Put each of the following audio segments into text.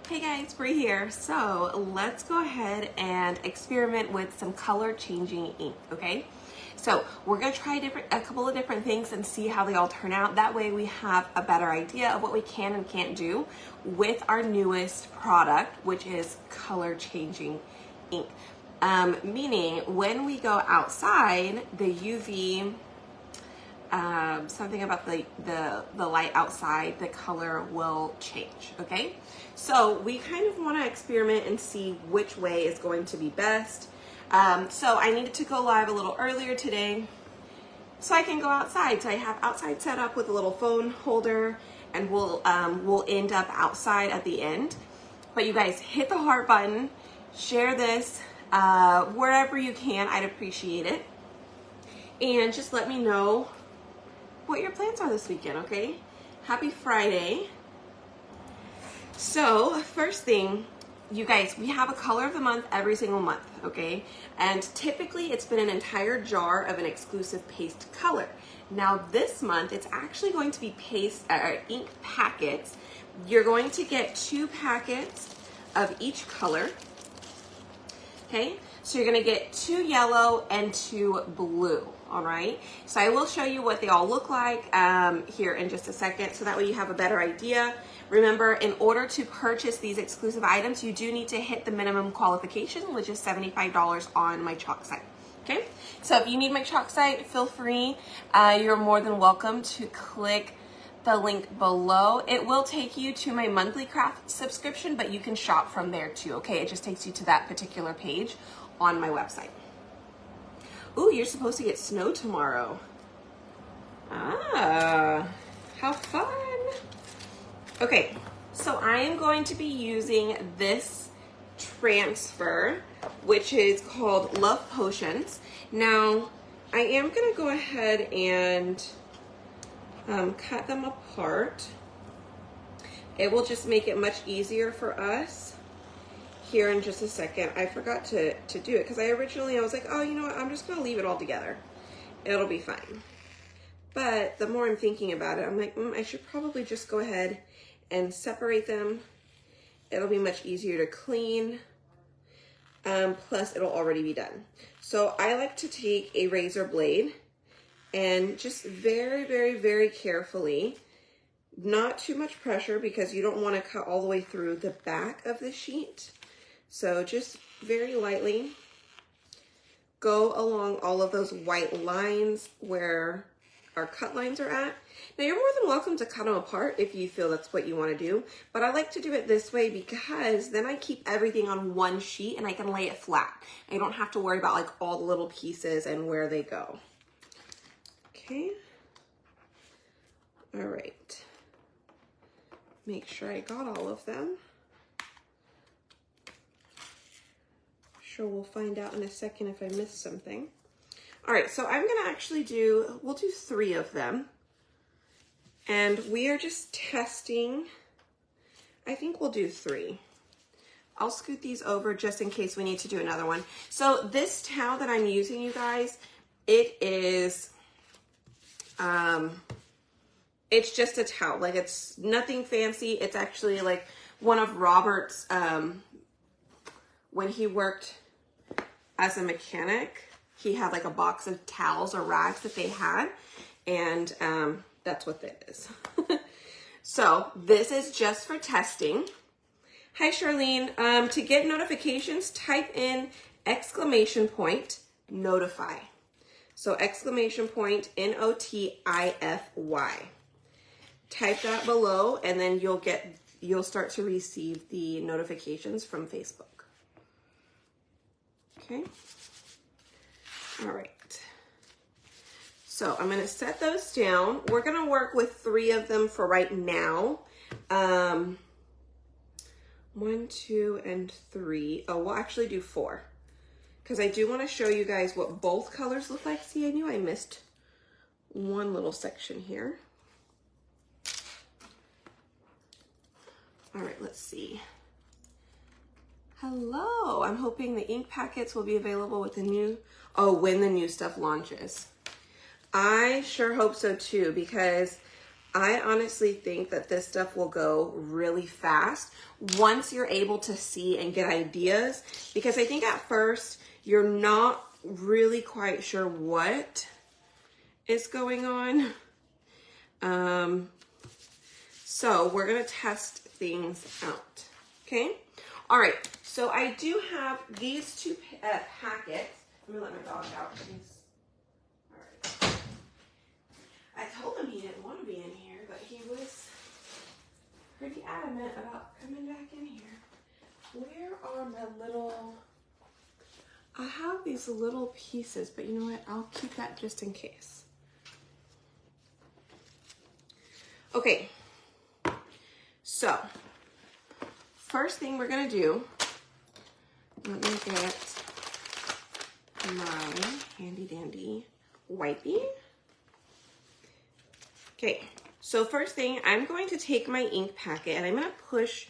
Hey guys, Bree here. So let's go ahead and experiment with some color changing ink, okay? So we're gonna try a couple of different things and see how they all turn out. That way we have a better idea of what we can and can't do with our newest product, which is color changing ink. Meaning when we go outside, the UV, something about the light outside, the color will change, okay? So we kind of want to experiment and see which way is going to be best. So I needed to go live a little earlier today so I can go outside. So I have outside set up with a little phone holder, and we'll end up outside at the end. But you guys hit the heart button, share this wherever you can. I'd appreciate it. And just let me know what your plans are this weekend, okay? Happy Friday. So first thing, you guys, we have a color of the month every single month, okay? And typically it's been an entire jar of an exclusive paste color. Now this month, it's actually going to be ink packets. You're going to get 2 packets of each color, okay? So you're gonna get 2 yellow and 2 blue, all right? So I will show you what they all look like here in just a second, so that way you have a better idea. Remember, in order to purchase these exclusive items, you do need to hit the minimum qualification, which is $75 on my chalk site, okay? So if you need my chalk site, feel free. You're more than welcome to click the link below. It will take you to my monthly craft subscription, but you can shop from there too, okay? It just takes you to that particular page on my website. Ooh, you're supposed to get snow tomorrow. Ah, how fun. Okay, so I am going to be using this transfer, which is called Love Potions. Now, I am gonna go ahead and cut them apart. It will just make it much easier for us here in just a second. I forgot to do it because I was like, oh, you know what? I'm just gonna leave it all together. It'll be fine. But the more I'm thinking about it, I'm like, I should probably just go ahead and separate them. It'll be much easier to clean. Plus it'll already be done. So I like to take a razor blade and just very, very, very carefully, not too much pressure because you don't want to cut all the way through the back of the sheet. So just very lightly go along all of those white lines where our cut lines are at. Now you're more than welcome to cut them apart if you feel that's what you want to do, but I like to do it this way because then I keep everything on one sheet and I can lay it flat. I don't have to worry about like all the little pieces and where they go. Okay. All right. Make sure I got all of them. Sure, we'll find out in a second if I missed something. All right, so I'm gonna actually we'll do 3 of them. And we are just testing. I think we'll do 3. I'll scoot these over just in case we need to do another one. So this towel that I'm using, you guys, it is, it's just a towel. Like it's nothing fancy. It's actually like one of Robert's, when he worked as a mechanic, he had like a box of towels or rags that they had, and that's what that is. So this is just for testing. Hi, Charlene. To get notifications, type in !notify. So !, NOTIFY. Type that below, and then you'll start to receive the notifications from Facebook. Okay. All right. So I'm going to set those down. We're going to work with 3 of them for right now. 1, 2, and 3. Oh, we'll actually do 4 because I do want to show you guys what both colors look like. See, I knew I missed one little section here. All right, let's see. Hello, I'm hoping the ink packets will be available with when the new stuff launches. I sure hope so too, because I honestly think that this stuff will go really fast once you're able to see and get ideas, because I think at first you're not really quite sure what is going on. So we're gonna test things out, okay? All right, so I do have these two packets. Let me let my dog out, please. All right. I told him he didn't want to be in here, but he was pretty adamant about coming back in here. Where are my little... I have these little pieces, but you know what? I'll keep that just in case. Okay. So, first thing we're going to do, let me get my handy dandy wipey. Okay, so first thing, I'm going to take my ink packet and I'm going to push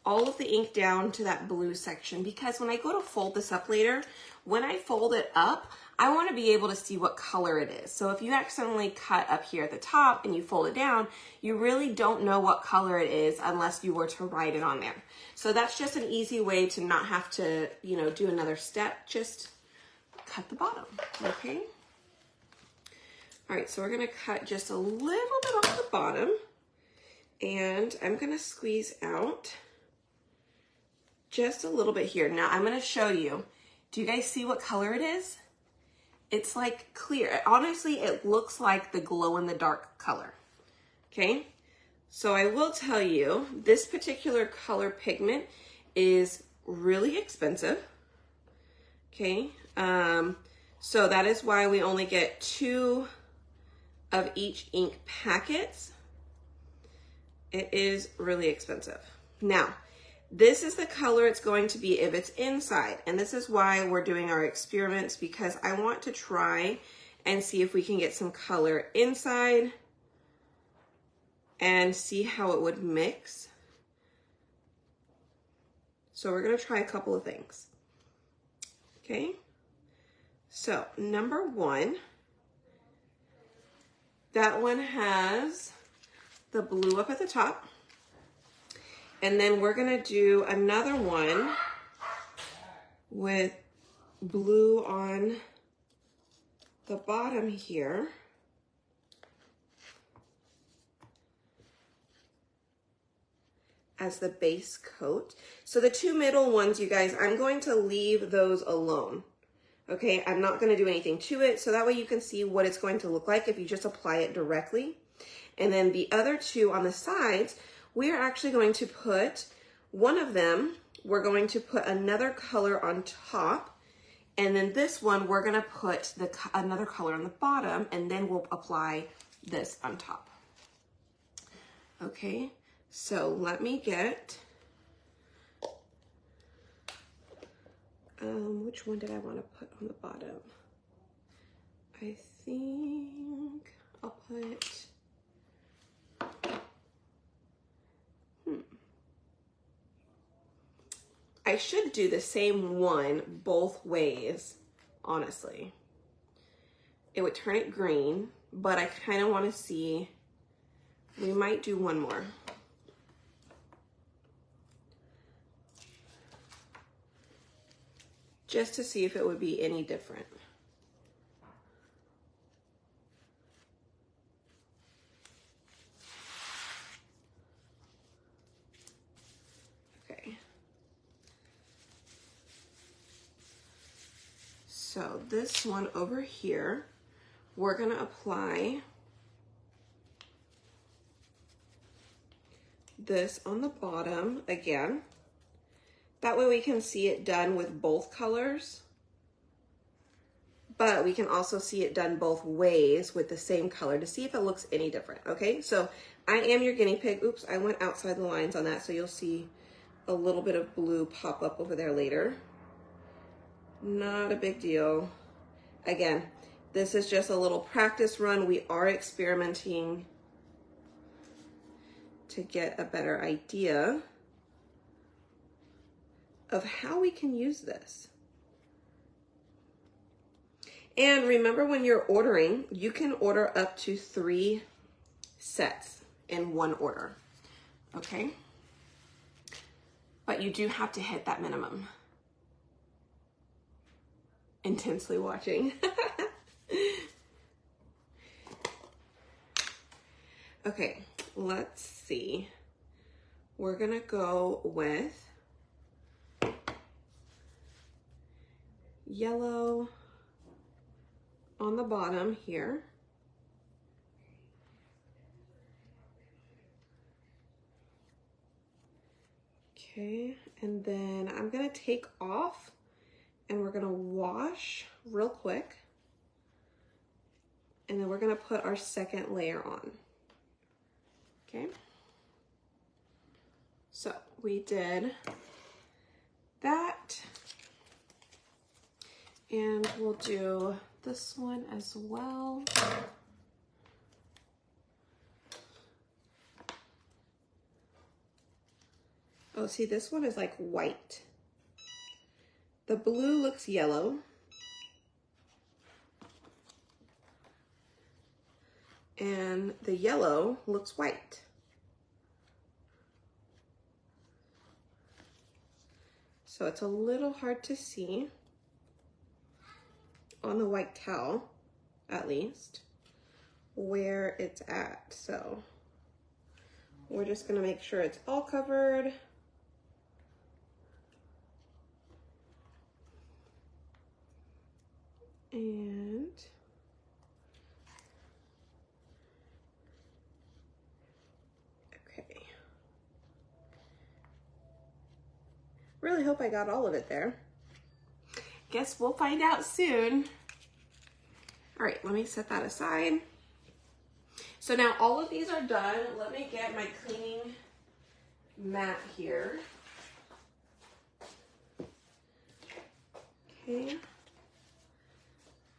all of the ink down to that blue section, because when I go to fold this up later, when I fold it up, I want to be able to see what color it is. So if you accidentally cut up here at the top and you fold it down, you really don't know what color it is unless you were to write it on there. So that's just an easy way to not have to, you know, do another step. Just cut the bottom, okay? All right, so we're gonna cut just a little bit off the bottom, and I'm gonna squeeze out just a little bit here. Now I'm gonna show you. Do you guys see what color it is? It's like clear. Honestly, it looks like the glow-in-the-dark color, okay? So I will tell you, this particular color pigment is really expensive, okay? So that is why we only get 2 of each ink packets. It is really expensive. Now, this is the color it's going to be if it's inside. And this is why we're doing our experiments, because I want to try and see if we can get some color inside and see how it would mix. So we're gonna try a couple of things. Okay, so number 1, that one has the blue up at the top. And then we're gonna do another one with blue on the bottom here. As the base coat. So the 2 middle ones, you guys, I'm going to leave those alone. Okay, I'm not gonna do anything to it, so that way you can see what it's going to look like if you just apply it directly. And then the other 2 on the sides, we are actually going to put one of them, we're going to put another color on top, and then this one we're gonna put another color on the bottom, and then we'll apply this on top. Okay, so let me get, which one did I want to put on the bottom? I think I'll put, I should do the same one both ways, honestly. It would turn it green, but I kind of want to see, we might do one more. Just to see if it would be any different. Okay. So this one over here, we're gonna apply this on the bottom again. That way we can see it done with both colors, but we can also see it done both ways with the same color to see if it looks any different, okay? So I am your guinea pig. Oops, I went outside the lines on that, so you'll see a little bit of blue pop up over there later. Not a big deal. Again, this is just a little practice run. We are experimenting to get a better idea of how we can use this. And remember, when you're ordering, you can order up to 3 sets, in one order, okay? But you do have to hit that minimum. Intensely watching. Okay, let's see. We're gonna go with yellow on the bottom here. Okay, and then I'm gonna take off and we're gonna wash real quick. And then we're gonna put our second layer on. Okay. So we did that. And we'll do this one as well. Oh, see, this one is like white. The blue looks yellow. And the yellow looks white. So it's a little hard to see on the white towel, at least, where it's at. So we're just gonna make sure it's all covered. And okay. Really hope I got all of it there. Guess we'll find out soon. All right, let me set that aside. So now all of these are done. Let me get my cleaning mat here. Okay.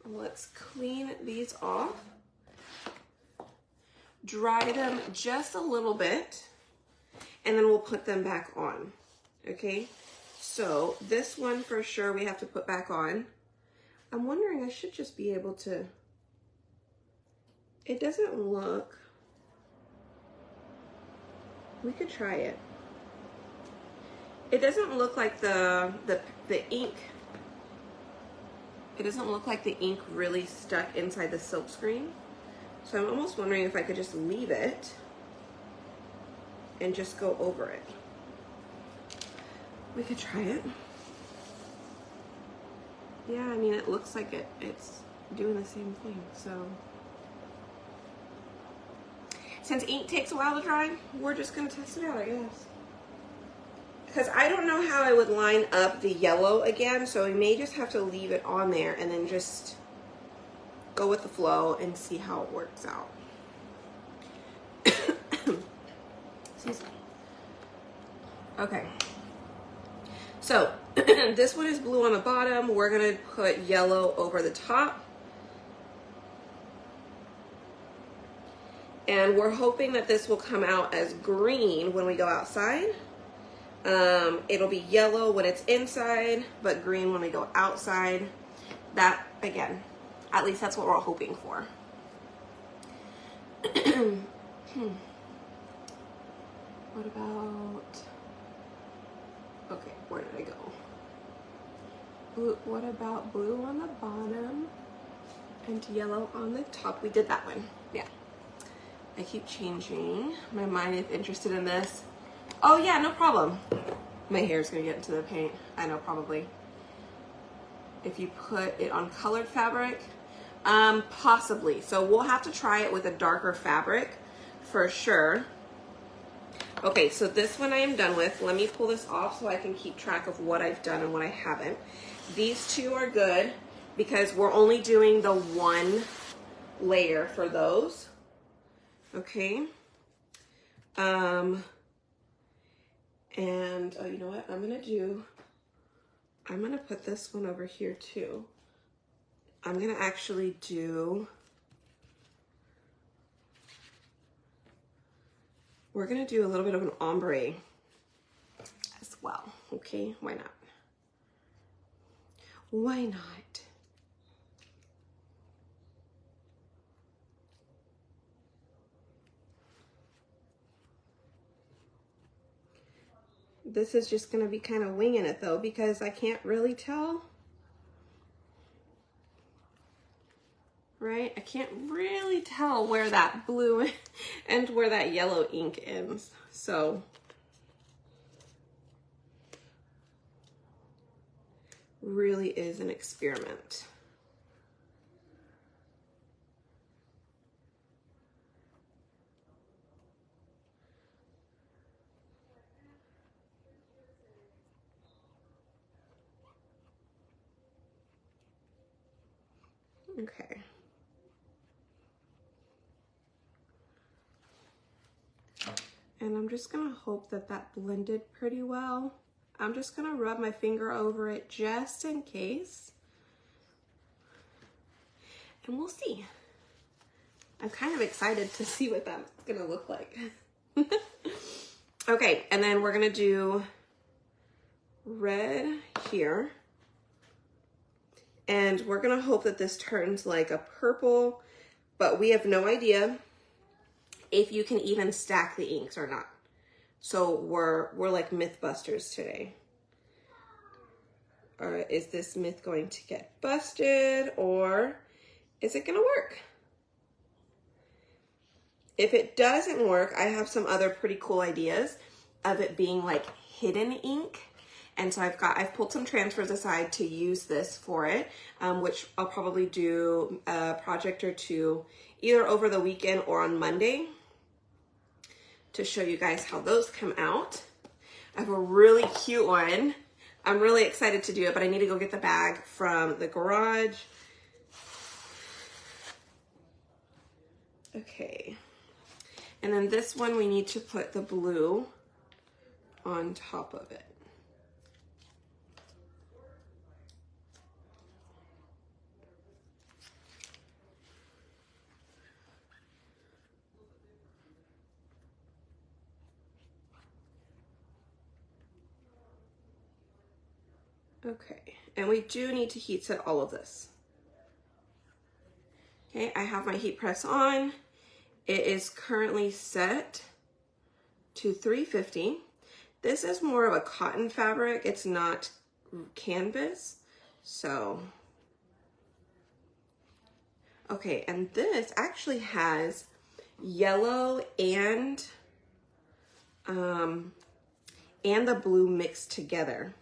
Let's clean these off. Dry them just a little bit, and then we'll put them back on, okay? So this one for sure we have to put back on. I'm wondering, I should just be able to, it doesn't look, we could try it. It doesn't look like the ink, it doesn't look like the ink really stuck inside the silk screen. So I'm almost wondering if I could just leave it and just go over it. We could try it. Yeah, I mean, it looks like it's doing the same thing, so. Since ink takes a while to dry, we're just gonna test it out, I guess. Because I don't know how I would line up the yellow again, so we may just have to leave it on there and then just go with the flow and see how it works out. Excuse me. Okay. So this one is blue on the bottom. We're gonna put yellow over the top. And we're hoping that this will come out as green when we go outside. It'll be yellow when it's inside, but green when we go outside. That, again, at least that's what we're hoping for. What about, okay, where did I go? Blue, what about blue on the bottom and yellow on the top? We did that one, yeah. I keep changing my mind if interested in this. Oh yeah, no problem. My hair's gonna get into the paint. I know, probably. If you put it on colored fabric, possibly. So we'll have to try it with a darker fabric for sure. Okay, so this one I am done with. Let me pull this off so I can keep track of what I've done and what I haven't. These two are good because we're only doing the one layer for those. Okay. And oh, you know what I'm gonna put this one over here too. I'm gonna actually do, we're gonna do a little bit of an ombre as well. Okay, why not? Why not? This is just gonna be kind of winging it though, because I can't really tell. Right? I can't really tell where that blue and where that yellow ink ends. So really is an experiment. Okay. And I'm just gonna hope that that blended pretty well. I'm just gonna rub my finger over it just in case. And we'll see. I'm kind of excited to see what that's gonna look like. Okay, and then we're gonna do red here. And we're gonna hope that this turns like a purple, but we have no idea if you can even stack the inks or not. So we're like Mythbusters today. Or is this myth going to get busted, or is it gonna work? If it doesn't work, I have some other pretty cool ideas of it being like hidden ink. And so I've pulled some transfers aside to use this for it, which I'll probably do a project or two either over the weekend or on Monday to show you guys how those come out. I have a really cute one. I'm really excited to do it, but I need to go get the bag from the garage. Okay. And then this one, we need to put the blue on top of it. Okay, and we do need to heat set all of this. Okay, I have my heat press on. It is currently set to 350. This is more of a cotton fabric. It's not canvas. So, okay, and this actually has yellow and the blue mixed together.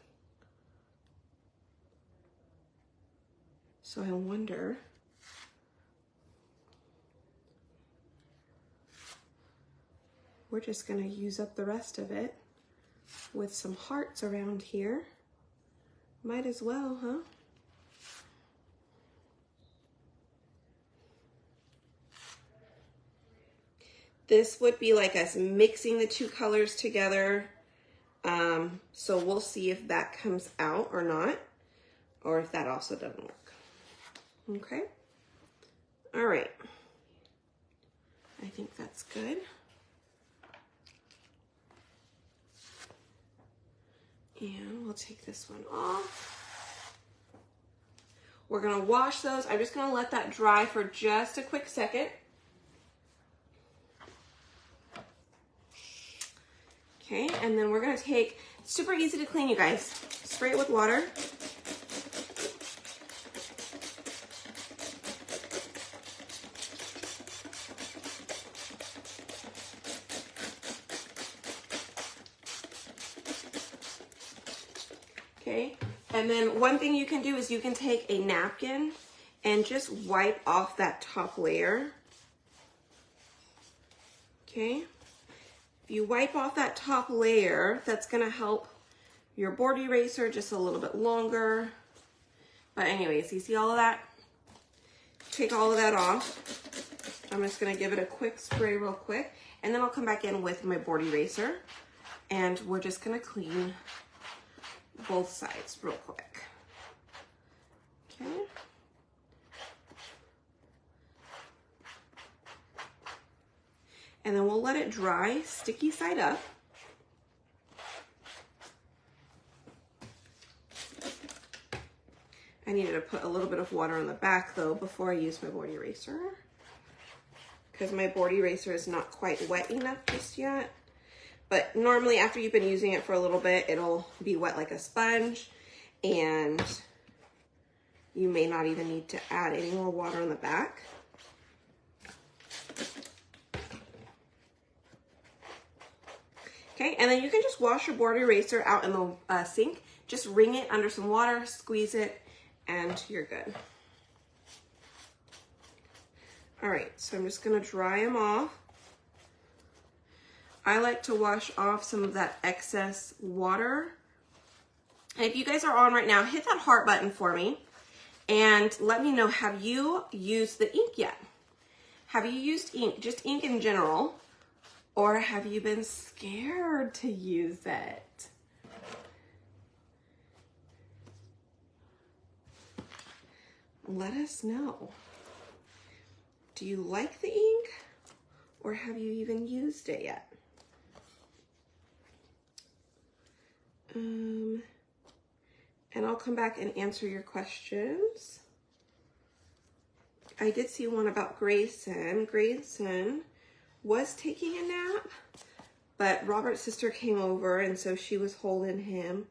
So I wonder, we're just gonna use up the rest of it with some hearts around here. Might as well, huh? This would be like us mixing the two colors together. So we'll see if that comes out or not, or if that also doesn't work. Okay. All right. I think that's good. And we'll take this one off. We're gonna wash those. I'm just gonna let that dry for just a quick second. Okay, and then we're gonna take, super easy to clean, you guys. Spray it with water. Okay, and then one thing you can do is you can take a napkin and just wipe off that top layer. Okay, if you wipe off that top layer, that's gonna help your board eraser just a little bit longer. But anyways, you see all of that? Take all of that off. I'm just gonna give it a quick spray real quick, and then I'll come back in with my board eraser, and we're just gonna clean both sides real quick. Okay. And then we'll let it dry, sticky side up. I needed to put a little bit of water on the back though before I use my board eraser, because my board eraser is not quite wet enough just yet. But normally after you've been using it for a little bit, it'll be wet like a sponge, and you may not even need to add any more water on the back. Okay, and then you can just wash your board eraser out in the sink. Just wring it under some water, squeeze it, and you're good. All right, so I'm just gonna dry them off. I like to wash off some of that excess water. And if you guys are on right now, hit that heart button for me and let me know, have you used the ink yet? Have you used ink, just ink in general, or have you been scared to use it? Let us know. Do you like the ink, or have you even used it yet? And I'll come back and answer your questions. I did see one about Grayson. Grayson was taking a nap, but Robert's sister came over, and so she was holding him,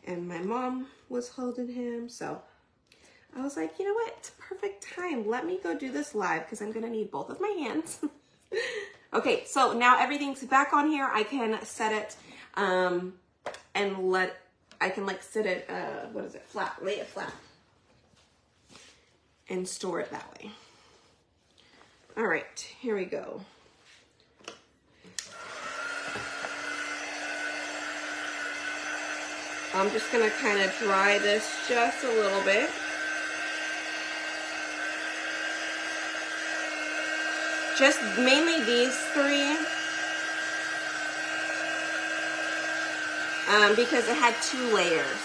and my mom was holding him. So I was like, you know what? It's a perfect time. Let me go do this live because I'm gonna need both of my hands. Okay, so now everything's back on here. I can set it and I can like sit it, what is it, flat, lay it flat and store it that way. All right, here we go. I'm just gonna kind of dry this just a little bit. Just mainly these three. Because it had 2 layers.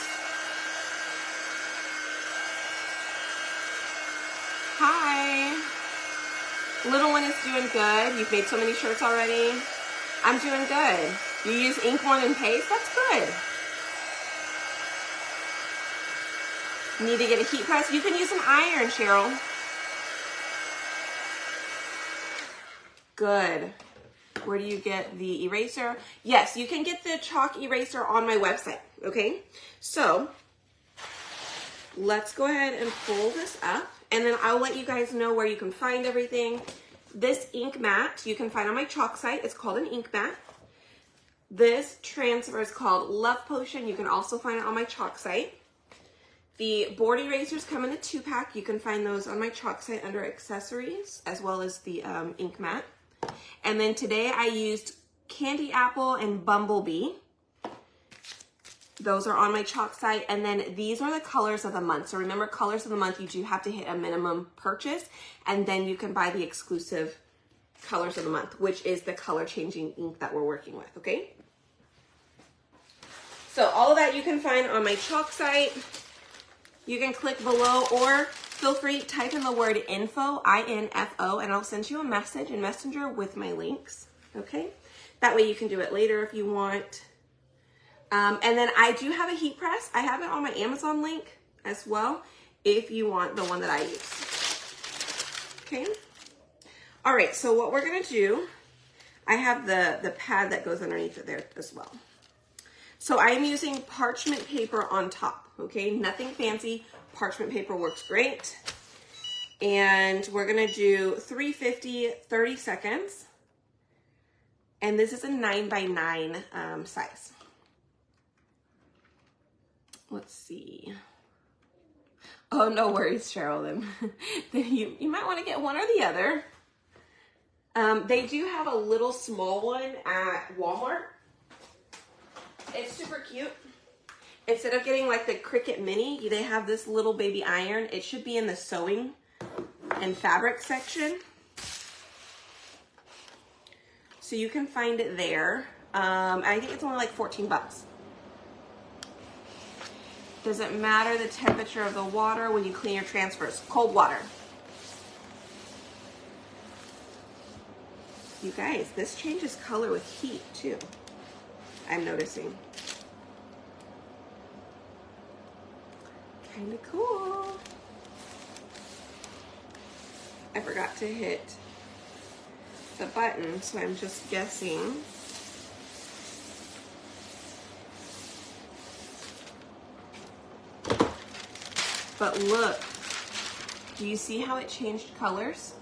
Hi. Little one is doing good. You've made so many shirts already. I'm doing good. You use ink more than paste? That's good. Need to get a heat press? You can use an iron, Cheryl. Good. Where do you get the eraser? Yes, you can get the chalk eraser on my website, okay? So let's go ahead and pull this up, and then I'll let you guys know where you can find everything. This ink mat you can find on my chalk site. It's called an ink mat. This transfer is called Love Potion. You can also find it on my chalk site. The board erasers come in a 2-pack. You can find those on my chalk site under accessories, as well as the ink mat. And then today I used Candy Apple and Bumblebee. Those are on my chalk site. And then these are the colors of the month. So remember, colors of the month, you do have to hit a minimum purchase, and then you can buy the exclusive colors of the month, which is the color changing ink that we're working with, okay? So all of that you can find on my chalk site. You can click below, or feel free to type in the word info, I-N-F-O, and I'll send you a message in Messenger with my links, okay? That way you can do it later if you want. And then I do have a heat press. I have it on my Amazon link as well, if you want the one that I use, okay? All right, so what we're gonna do, I have the pad that goes underneath it there as well. So I'm using parchment paper on top, okay? Nothing fancy. Parchment paper works great. And we're gonna do 350, 30 seconds. And this is a 9x9 size. Let's see. Oh, no worries, Cheryl, then you might wanna get one or the other. They do have a little small one at Walmart. It's super cute. Instead of getting like the Cricut Mini, they have this little baby iron. It should be in the sewing and fabric section. So you can find it there. I think it's only like 14 bucks. Does it matter the temperature of the water when you clean your transfers? Cold water. You guys, this changes color with heat too, I'm noticing. Kind of cool. I forgot to hit the button, so I'm just guessing. But look, do you see how it changed colors?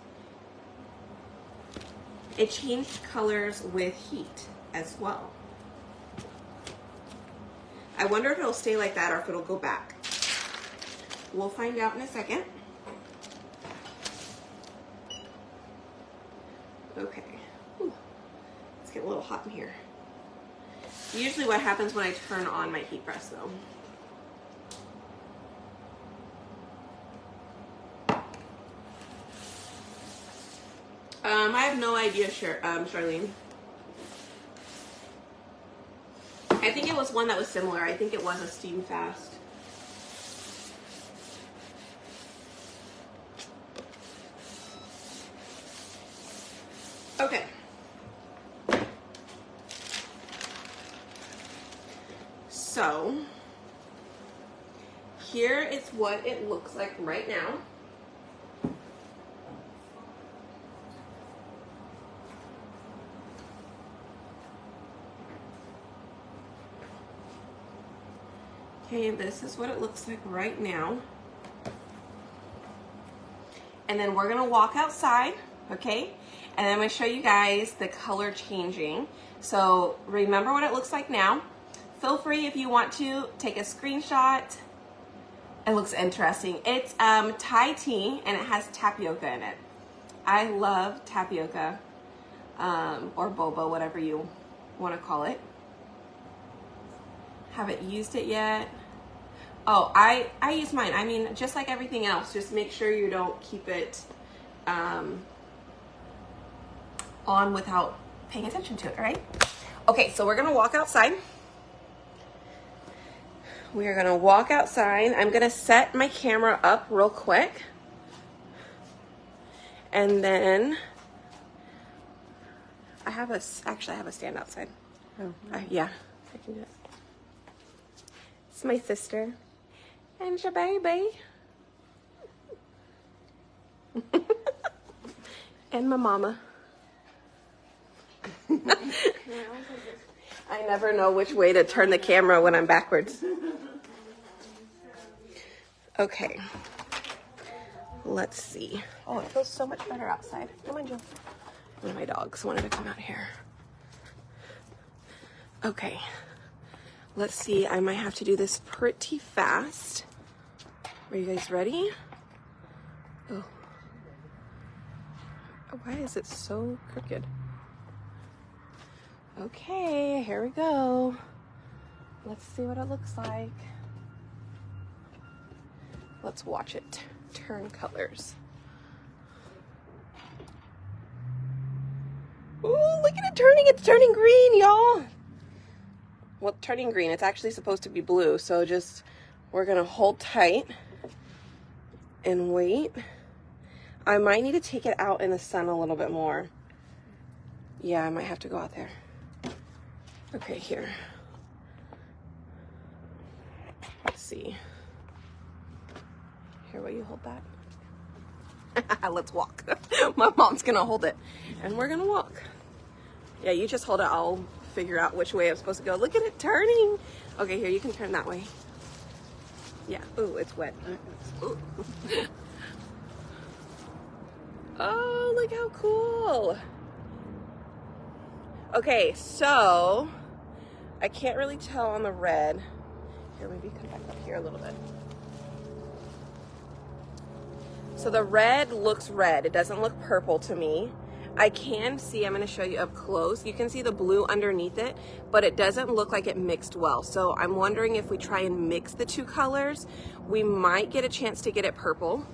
It changed colors with heat as well. I wonder if it'll stay like that or if it'll go back. We'll find out in a second. Okay. Ooh, it's getting a little hot in here. Usually what happens when I turn on my heat press though. I have no idea, Charlene. I think it was one that was similar. I think it was a Steam Fast. Okay. So, here is what it looks like right now. Okay, this is what it looks like right now. And then we're gonna walk outside, okay? And then I'm gonna show you guys the color changing. So remember what it looks like now. Feel free if you want to take a screenshot. It looks interesting. It's Thai tea and it has tapioca in it. I love tapioca, or boba, whatever you wanna call it. Haven't used it yet. Oh, I use mine. I mean, just like everything else, just make sure you don't keep it on without paying attention to it, all right? Okay, so we're gonna walk outside. We are gonna walk outside. I'm gonna set my camera up real quick. And then actually I have a stand outside. Oh, yeah, I can do it. It's my sister and your baby. And my mama. I never know which way to turn the camera when I'm backwards. Okay. Let's see. Oh, it feels so much better outside. Come on, Jill. One of my dogs wanted to come out here. Okay. Let's see. I might have to do this pretty fast. Are you guys ready? Oh. Why is it so crooked? Okay, here we go. Let's see what it looks like. Let's watch it turn colors. Ooh, look at it turning. It's turning green, y'all. Well, turning green. It's actually supposed to be blue, so we're gonna hold tight and wait. I might need to take it out in the sun a little bit more. Yeah, I might have to go out there. Okay, here. Let's see. Here, will you hold that? Let's walk. My mom's gonna hold it and we're gonna walk. Yeah, you just hold it. I'll figure out which way I'm supposed to go. Look at it turning. Okay, here, you can turn that way. Yeah. Ooh, it's wet. Ooh. Oh, look how cool. Okay, so I can't really tell on the red. Here, maybe come back up here a little bit. So the red looks red. It doesn't look purple to me. I can see, I'm gonna show you up close. You can see the blue underneath it, but it doesn't look like it mixed well. So I'm wondering if we try and mix the two colors, we might get a chance to get it purple.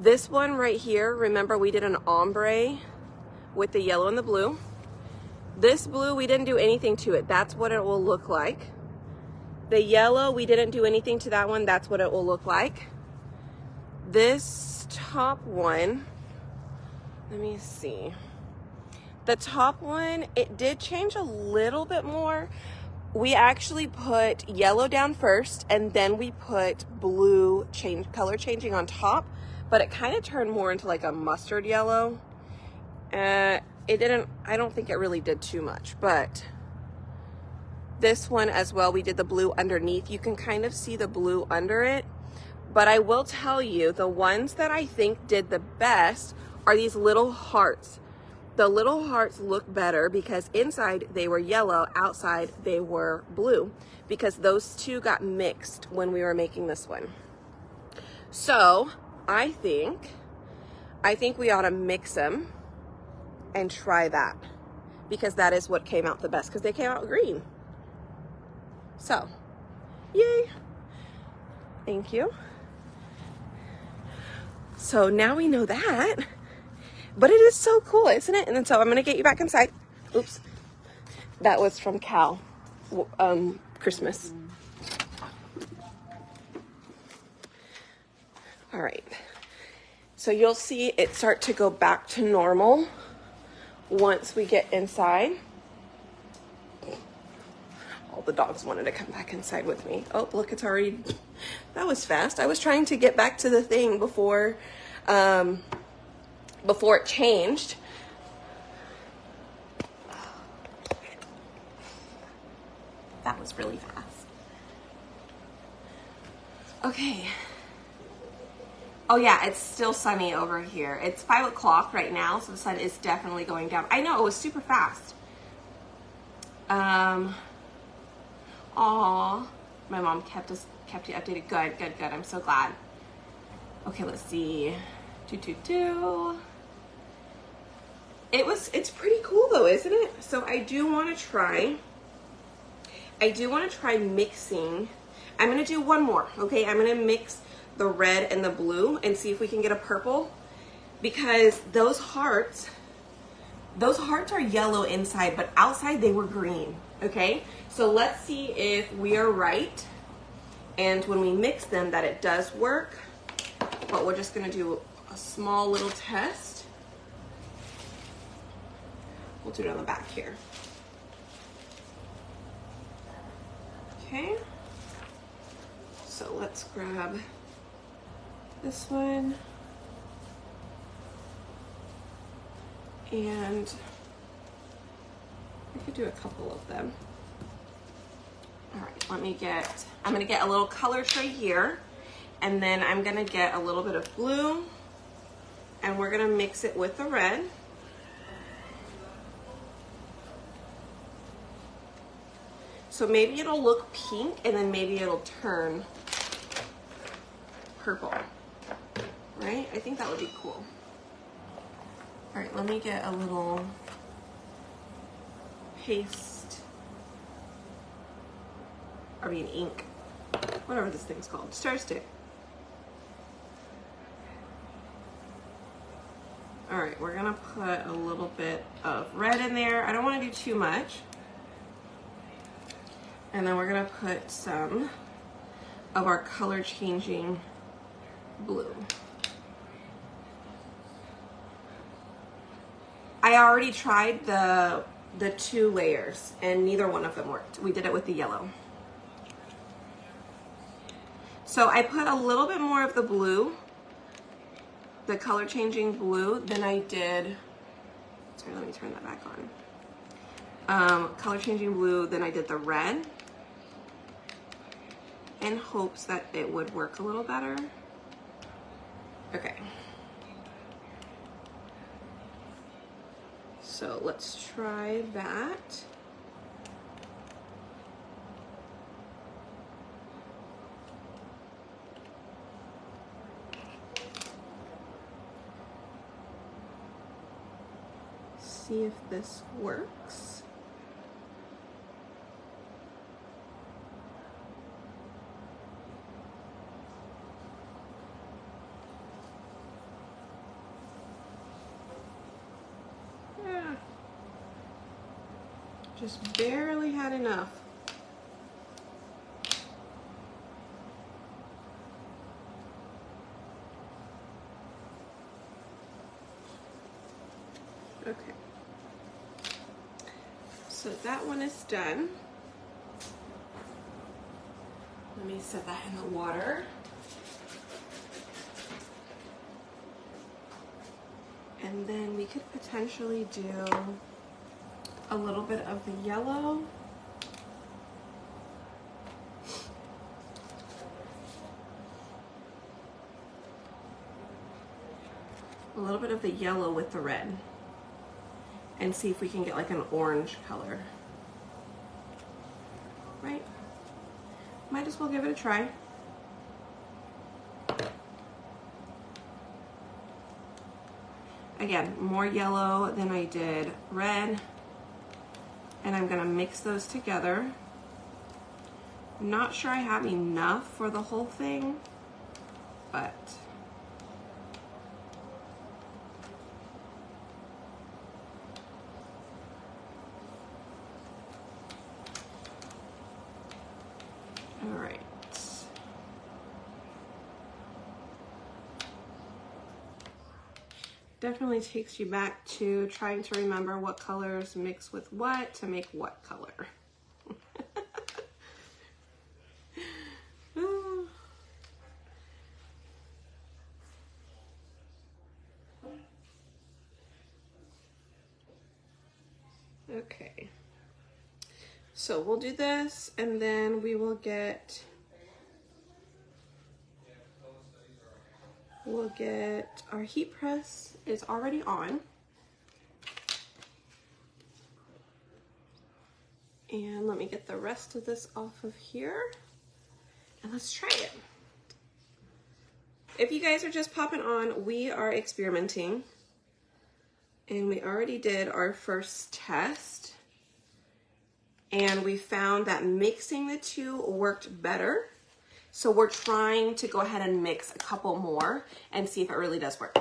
This one right here, remember we did an ombre with the yellow and the blue. This blue, we didn't do anything to it. That's what it will look like. The yellow, we didn't do anything to that one. That's what it will look like. This top one, let me see. The top one, it did change a little bit more. We actually put yellow down first and then we put blue color changing on top, but it kind of turned more into like a mustard yellow. It didn't, I don't think it really did too much, but this one as well, we did the blue underneath. You can kind of see the blue under it, But I will tell you, the ones that I think did the best are these little hearts. The little hearts look better because inside they were yellow, outside they were blue, because those two got mixed when we were making this one. So I think we ought to mix them and try that, because that is what came out the best, because they came out green. So, yay. Thank you. So now we know that. But it is so cool, isn't it? And then so I'm gonna get you back inside. Oops. That was from Cal, Christmas. All right. So you'll see it start to go back to normal once we get inside. All the dogs wanted to come back inside with me. Oh, look, it's already, that was fast. I was trying to get back to the thing before it changed. That was really fast. Okay. Oh yeah, it's still sunny over here. It's 5 o'clock right now, so the sun is definitely going down. I know, it was super fast. Aw, my mom kept you updated. Good. I'm so glad. Okay, let's see. It's pretty cool though, isn't it? So I do want to try mixing. I'm going to do one more, okay? I'm going to mix the red and the blue and see if we can get a purple, because those hearts are yellow inside, but outside they were green, okay? So let's see if we are right, and when we mix them that it does work. But we're just going to do a small little test. We'll do it on the back here. Okay. So let's grab this one. And we could do a couple of them. All right, I'm gonna get a little color tray here, and then I'm gonna get a little bit of blue, and we're gonna mix it with the red. So maybe it'll look pink, and then maybe it'll turn purple, right? I think that would be cool. All right, let me get a little ink, whatever this thing's called, Star Stick. All right, we're gonna put a little bit of red in there. I don't wanna do too much. And then we're gonna put some of our color changing blue. I already tried the 2 layers and neither one of them worked. We did it with the yellow. So I put a little bit more of the blue, the color changing blue, than I did, sorry, let me turn that back on. Color changing blue than I did the red, in hopes that it would work a little better. Okay. So let's try that. See if this works. Yeah. Just barely had enough. Okay. So that one is done. Let me set that in the water. And then we could potentially do a little bit of the yellow. little bit of the yellow with the red and see if we can get like an orange color. Right? Might as well give it a try. Again, more yellow than I did red. And I'm gonna mix those together. Not sure I have enough for the whole thing, but all right. Definitely takes you back to trying to remember what colors mix with what to make what color. Okay, so we'll do this and then we will get our heat press is already on. And let me get the rest of this off of here and let's try it. If you guys are just popping on, we are experimenting and we already did our first test and we found that mixing the two worked better. So we're trying to go ahead and mix a couple more and see if it really does work.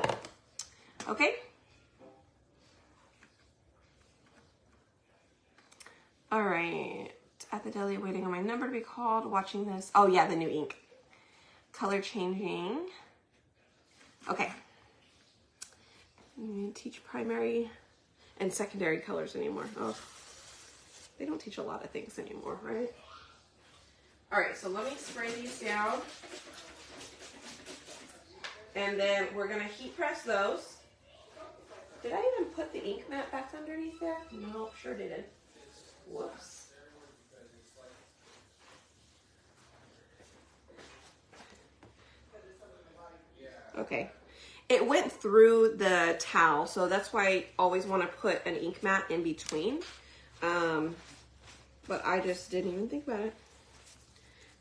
Okay? All right, at the deli waiting on my number to be called, watching this. Oh yeah, the new ink. Color changing. Okay. I'm gonna teach primary and secondary colors anymore. Oh, they don't teach a lot of things anymore, right? All right, so let me spray these down. And then we're gonna heat press those. Did I even put the ink mat back underneath there? No, sure didn't. Whoops. Okay. It went through the towel, so that's why I always want to put an ink mat in between. But I just didn't even think about it.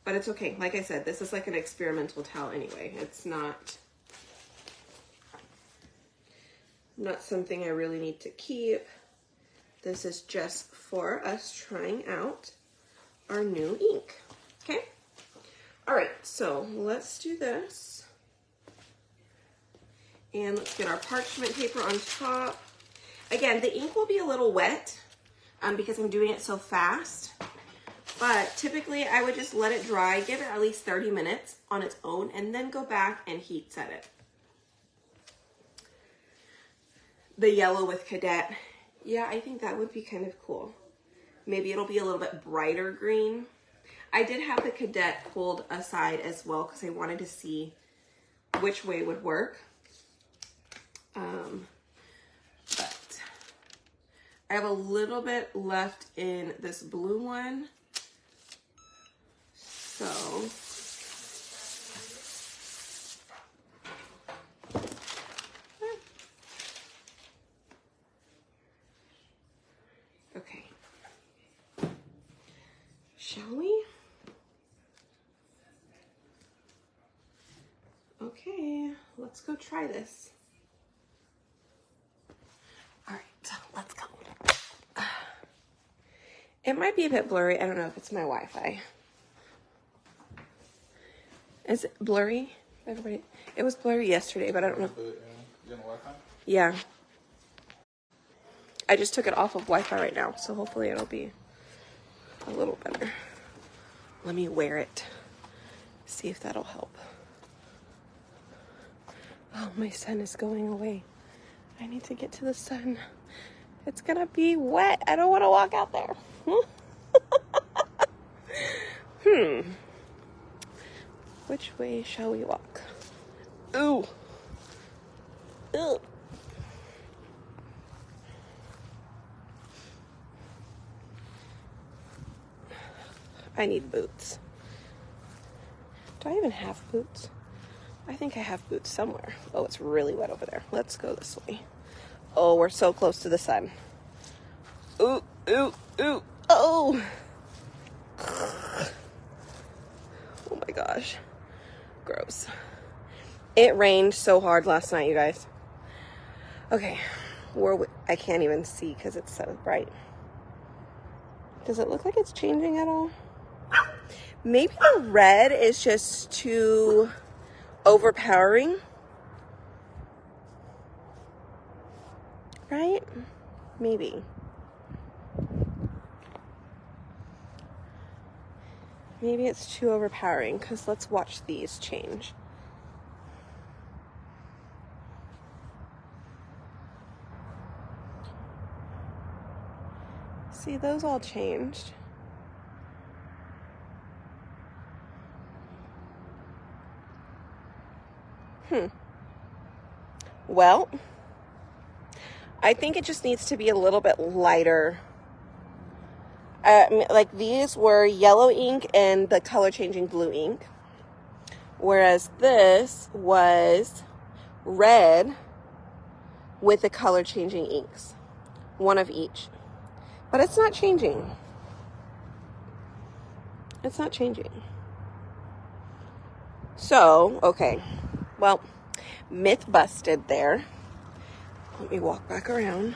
But it's okay. Like I said, this is like an experimental towel anyway. It's not something I really need to keep. This is just for us trying out our new ink. Okay? All right, so let's do this. And let's get our parchment paper on top. Again, the ink will be a little wet because I'm doing it so fast. But typically I would just let it dry, give it at least 30 minutes on its own, and then go back and heat set it. The yellow with Cadet. Yeah, I think that would be kind of cool. Maybe it'll be a little bit brighter green. I did have the Cadet pulled aside as well because I wanted to see which way would work. But I have a little bit left in this blue one. So okay. Shall we? Okay, let's go try this. All right, let's go. It might be a bit blurry. I don't know if it's my Wi-Fi. Is it blurry? Everybody, it was blurry yesterday, but I don't know. Yeah. I just took it off of Wi-Fi right now, so hopefully it'll be a little better. Let me wear it. See if that'll help. Oh, my sun is going away. I need to get to the sun. It's gonna be wet. I don't want to walk out there. Which way shall we walk? Ooh. Ugh. I need boots. Do I even have boots? I think I have boots somewhere. Oh, it's really wet over there. Let's go this way. Oh, we're so close to the sun. Ooh, ooh, ooh, oh. Oh my gosh. Gross. It rained so hard last night, you guys. Okay, I can't even see because it's so bright. Does it look like it's changing at all? Maybe the red is just too overpowering. Right? Maybe. Maybe it's too overpowering because let's watch these change. See, those all changed. Well, I think it just needs to be a little bit lighter. Like these were yellow ink and the color changing blue ink. Whereas this was red with the color changing inks. One of each. But it's not changing. It's not changing. So, okay. Well, myth busted there. Let me walk back around.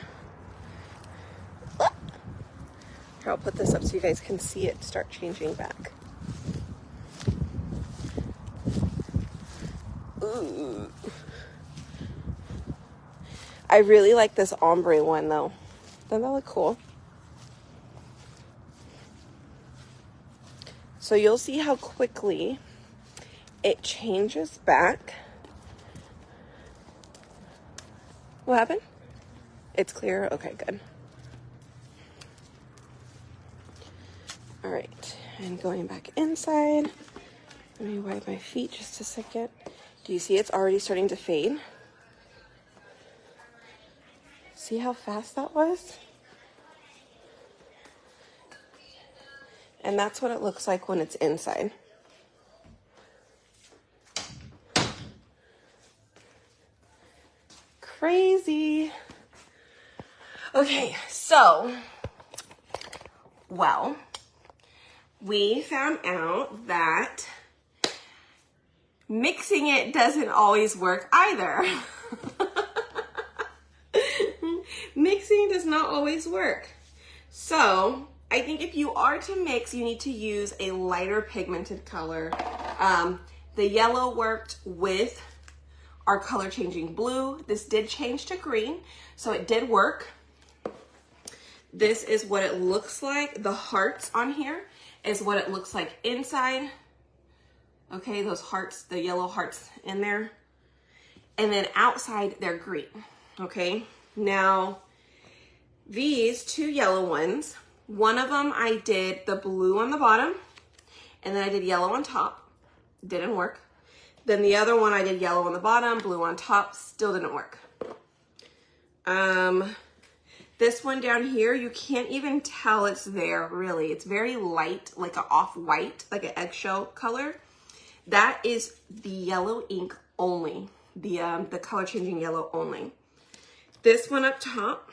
Here, I'll put this up so you guys can see it start changing back. Ooh. I really like this ombre one though. Doesn't that look cool? So you'll see how quickly it changes back. What happened? It's clear? Okay, good. All right, and going back inside. Let me wipe my feet just a second. Do you see it's already starting to fade? See how fast that was? And that's what it looks like when it's inside. Crazy. Okay, so, well, we found out that mixing it doesn't always work either. Mixing does not always work. So I think if you are to mix, you need to use a lighter pigmented color. The yellow worked with our color changing blue. This did change to green, so it did work. This is what it looks like. The hearts on here is what it looks like inside. Okay, those hearts, the yellow hearts in there. And then outside, they're green. Okay, now these two yellow ones, one of them I did the blue on the bottom, and then I did yellow on top. Didn't work. Then the other one I did yellow on the bottom, blue on top, still didn't work. This one down here, you can't even tell it's there, really. It's very light, like an off-white, like an eggshell color. That is the yellow ink only, the color changing yellow only. This one up top,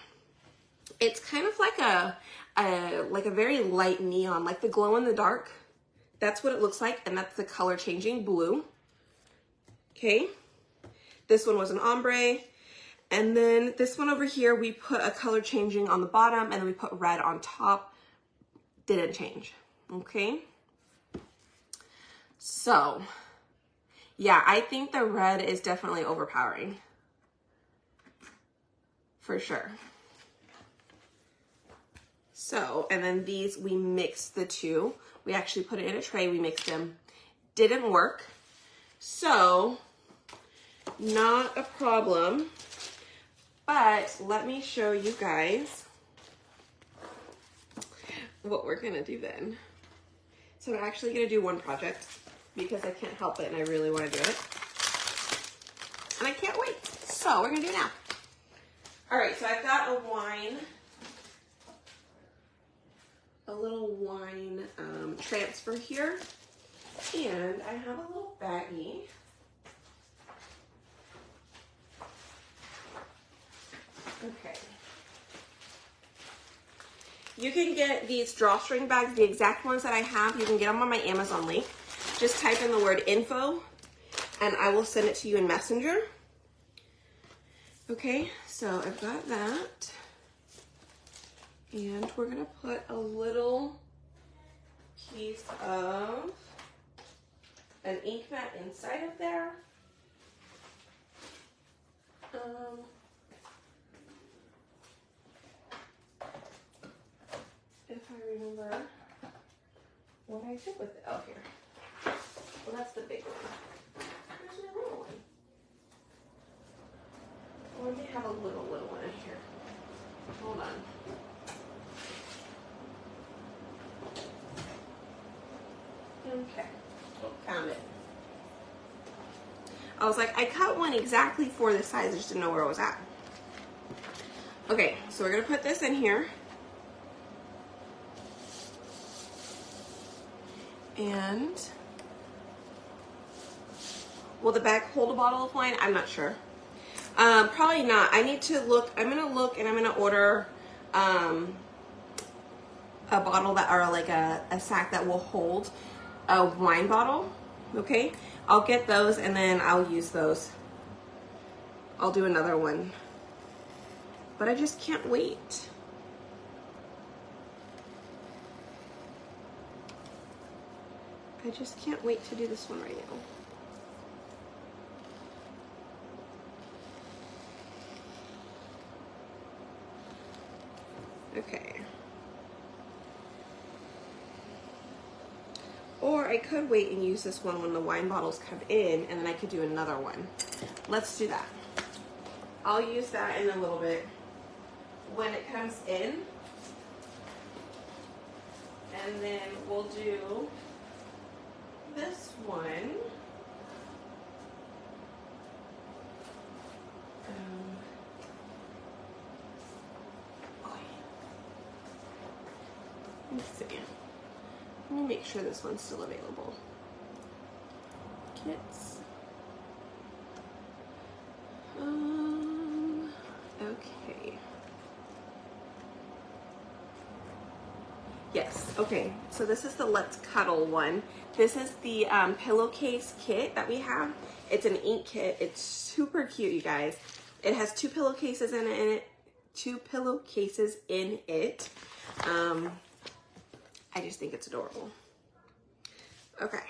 it's kind of like a very light neon, like the glow in the dark. That's what it looks like, and that's the color changing blue. Okay, this one was an ombre. And then this one over here, we put a color changing on the bottom and then we put red on top. Didn't change, okay? So, yeah, I think the red is definitely overpowering. For sure. So, and then these, we mixed the two. We actually put it in a tray, we mixed them. Didn't work. So, not a problem. But let me show you guys what we're gonna do then. So I'm actually gonna do one project because I can't help it and I really wanna do it. And I can't wait. So we're gonna do it now. All right, so I've got a little wine transfer here. And I have a little baggie. Okay. You can get these drawstring bags, the exact ones that I have. You can get them on my Amazon link. Just type in the word info and I will send it to you in Messenger. Okay, so I've got that. And we're gonna put a little piece of an ink mat inside of there. If I remember what I did with it. Oh, here. Well, that's the big one. Where's my little one? Well, let me have a little one in here. Hold on. Okay. Oh, found it. I was like, I cut one exactly for this size. I just didn't know where it was at. Okay, so we're going to put this in here. And will the bag hold a bottle of wine? I'm not sure. Probably not. I need to look. I'm going to look and I'm going to order a bottle that, or like a sack that will hold a wine bottle. Okay. I'll get those and then I'll use those. I'll do another one. But I just can't wait. I just can't wait to do this one right now. Okay. Or I could wait and use this one when the wine bottles come in, and then I could do another one. Let's do that. I'll use that in a little bit when it comes in. And then we'll do this one. Let's see. Let me make sure this one's still available. Kits. Okay. Yes, okay. So this is the Let's Cuddle one. This is the pillowcase kit that we have. It's an ink kit. It's super cute, you guys. It has two pillowcases in it. I just think it's adorable. Okay.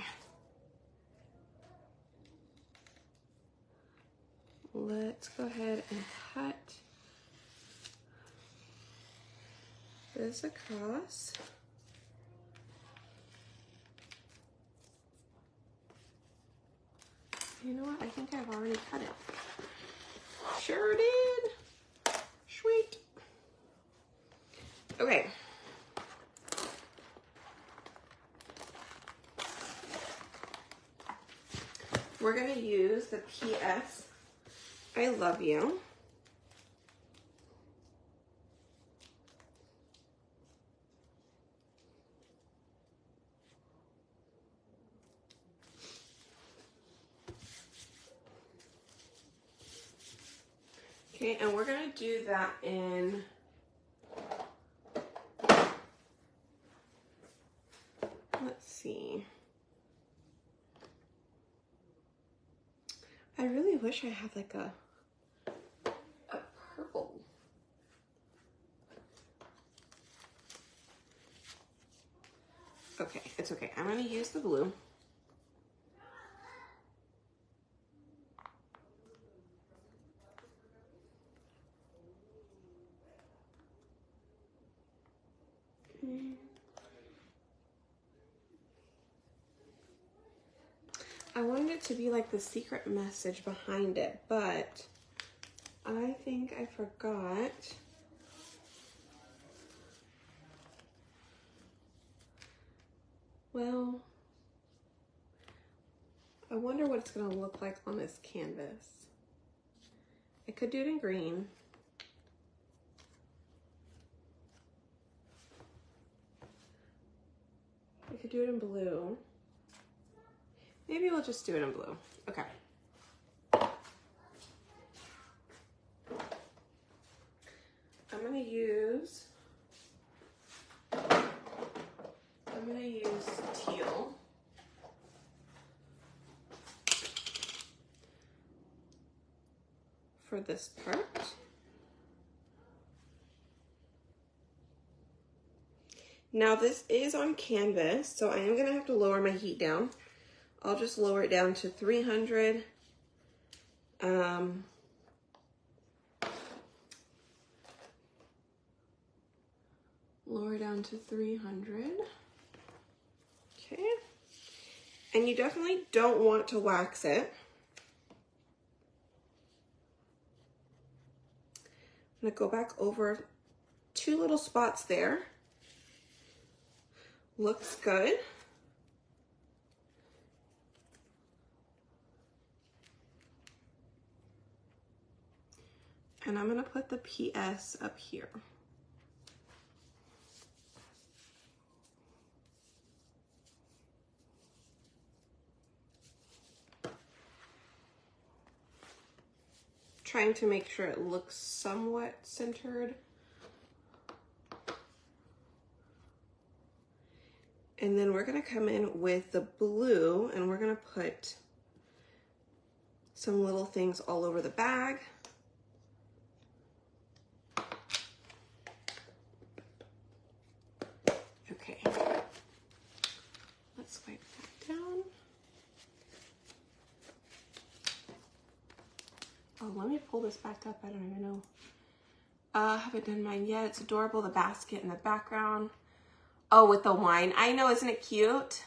Let's go ahead and cut this across. You know what? I think I've already cut it. Sure did. Sweet. Okay. We're going to use the PS I Love You. Okay, and we're going to do that in let's see. I really wish I had like a purple. Okay, it's okay. I'm going to use the blue. I wanted it to be like the secret message behind it, but I think I forgot. Well, I wonder what it's going to look like on this canvas. I could do it in green. I could do it in blue. Maybe we'll just do it in blue. Okay. gonna use teal. For this part. Now this is on canvas, so I am gonna have to lower my heat down. I'll just lower it down to 300. Lower down to 300. Okay. And you definitely don't want to wax it. I'm gonna go back over 2 little spots there. Looks good. And I'm gonna put the PS up here. Trying to make sure it looks somewhat centered. And then we're gonna come in with the blue and we're gonna put some little things all over the bag. Okay, let's wipe that down. Oh, let me pull this back up. I don't even know. I haven't done mine yet. It's adorable, the basket in the background. Oh, with the wine. I know, isn't it cute?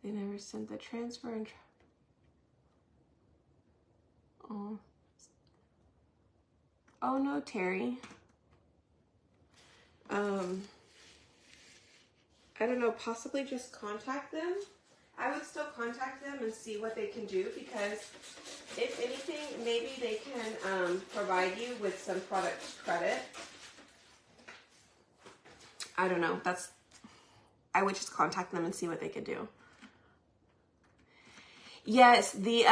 They never sent the transfer and oh. Oh no, Terry. I don't know, possibly just contact them. I would still contact them and see what they can do, because if anything, maybe they can provide you with some product credit. I don't know. I would just contact them and see what they could do. Yes, the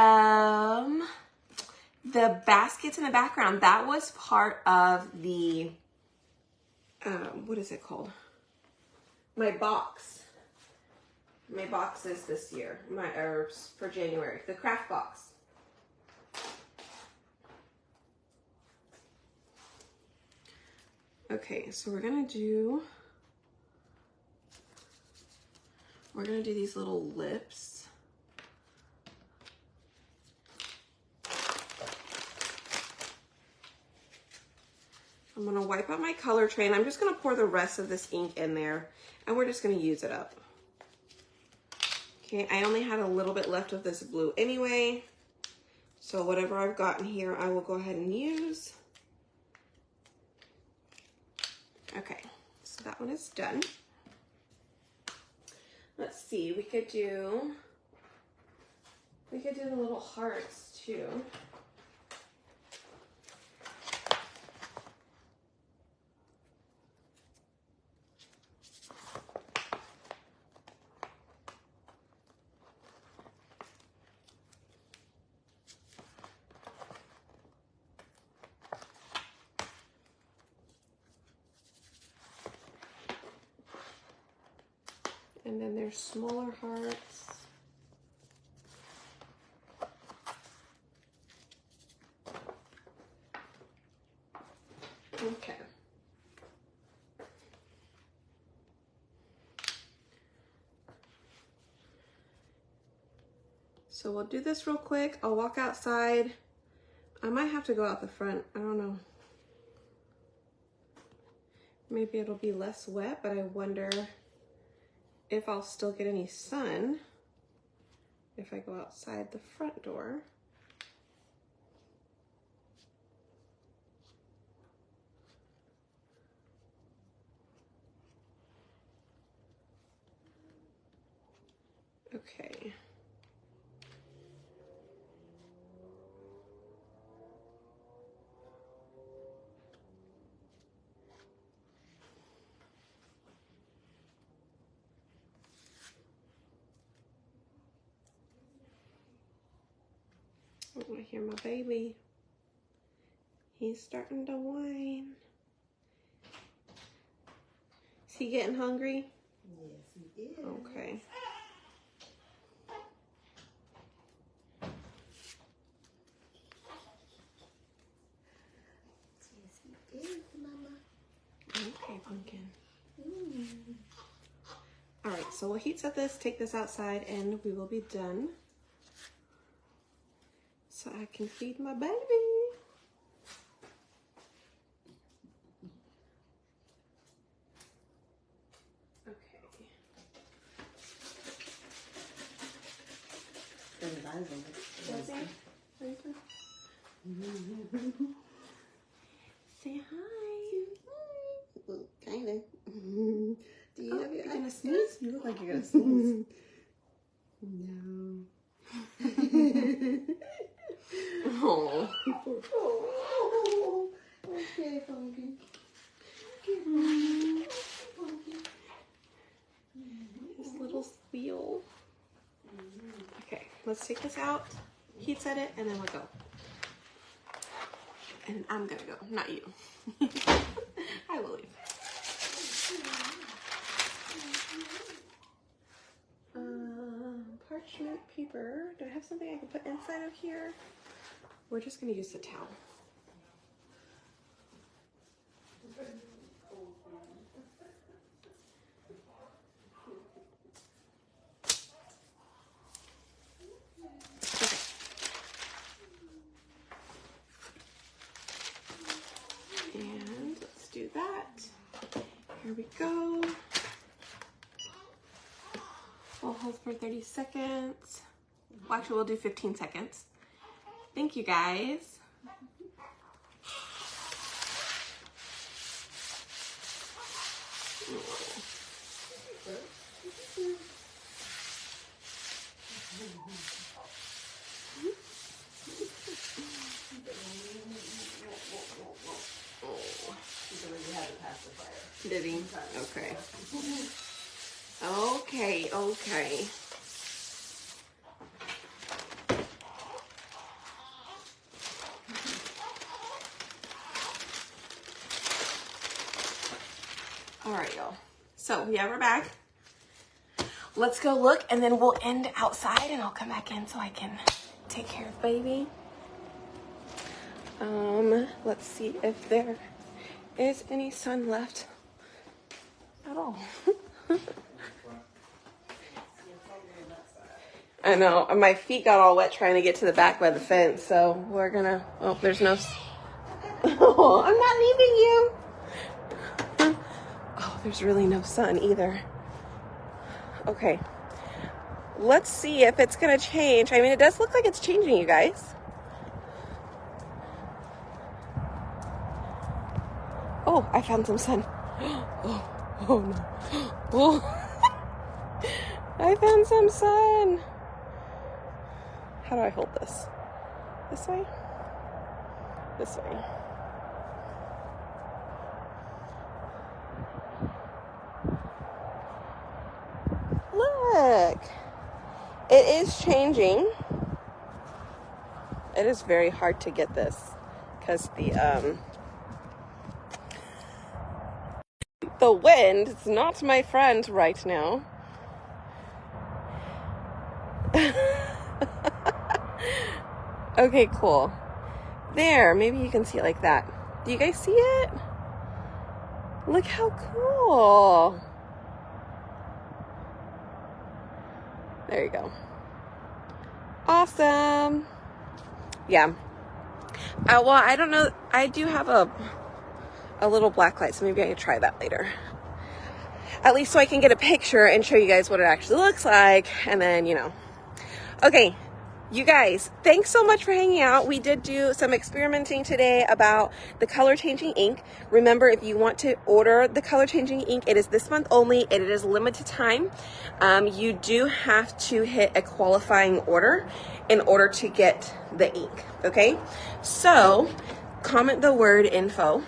baskets in the background, that was part of the, what is it called? My box. My boxes this year, for January, the craft box. Okay, so we're gonna do these little lips. I'm gonna wipe out my color tray and I'm just gonna pour the rest of this ink in there and we're just gonna use it up. Okay, I only had a little bit left of this blue anyway, so whatever I've gotten here, I will go ahead and use. Okay, so that one is done. Let's see, we could do the little hearts too. And then there's smaller hearts. Okay. So we'll do this real quick. I'll walk outside. I might have to go out the front. I don't know. Maybe it'll be less wet, but I wonder if I'll still get any sun if I go outside the front door. Okay. I hear my baby. He's starting to whine. Is he getting hungry? Yes, he is. Okay. Yes, he is, Mama. Okay, Pumpkin. All right, so we'll heat set this, take this outside, and we will be done. So I can feed my baby. Okay. Turn his eyes on it. Does he? Say hi. Well, kinda. Do you have your You're gonna eyes? sneeze? You look like you're gonna sneeze. No. Oh. Oh. Okay, Pumpkin. His little squeal. Okay, let's take this out, heat set it, and then we'll go. And I'm gonna go, not you. I will leave. Parchment paper. Do I have something I can put inside of here? We're just gonna use the towel. And let's do that. Here we go. We'll hold for 30 seconds. Well, actually, we'll do 15 seconds. Thank you, guys. Did he? Okay. Okay, okay. All right, y'all. So, yeah, we're back. Let's go look, and then we'll end outside, and I'll come back in so I can take care of baby. Let's see if there is any sun left at all. I know, my feet got all wet trying to get to the back by the fence, so we're gonna, oh, there's no, oh, I'm not leaving you. Oh, there's really no sun either. Okay, let's see if it's gonna change. I mean, it does look like it's changing, you guys. Oh, I found some sun. Oh no. Oh. I found some sun. How do I hold this? This way? This way. Look. It is changing. It is very hard to get this because the wind is not my friend right now. Okay, cool. There, maybe you can see it like that. Do you guys see it? Look how cool. There you go. Awesome. Yeah. Well, I don't know. I do have a little black light, so maybe I can try that later. At least so I can get a picture and show you guys what it actually looks like. And then, you know. Okay. You guys, thanks so much for hanging out. We did do some experimenting today about the color changing ink. Remember, if you want to order the color changing ink, it is this month only. It is limited time. You do have to hit a qualifying order in order to get the ink, okay? So comment the word info,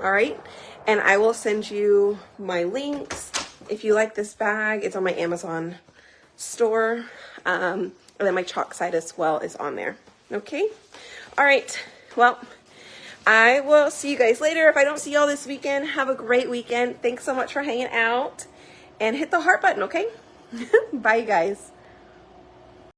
all right? And I will send you my links. If you like this bag, it's on my Amazon store. And then my chalk side as well is on there. Okay. All right, well, I will see you guys later. If I don't see y'all this weekend, have a great weekend. Thanks so much for hanging out, and hit the heart button, okay? Bye, you guys.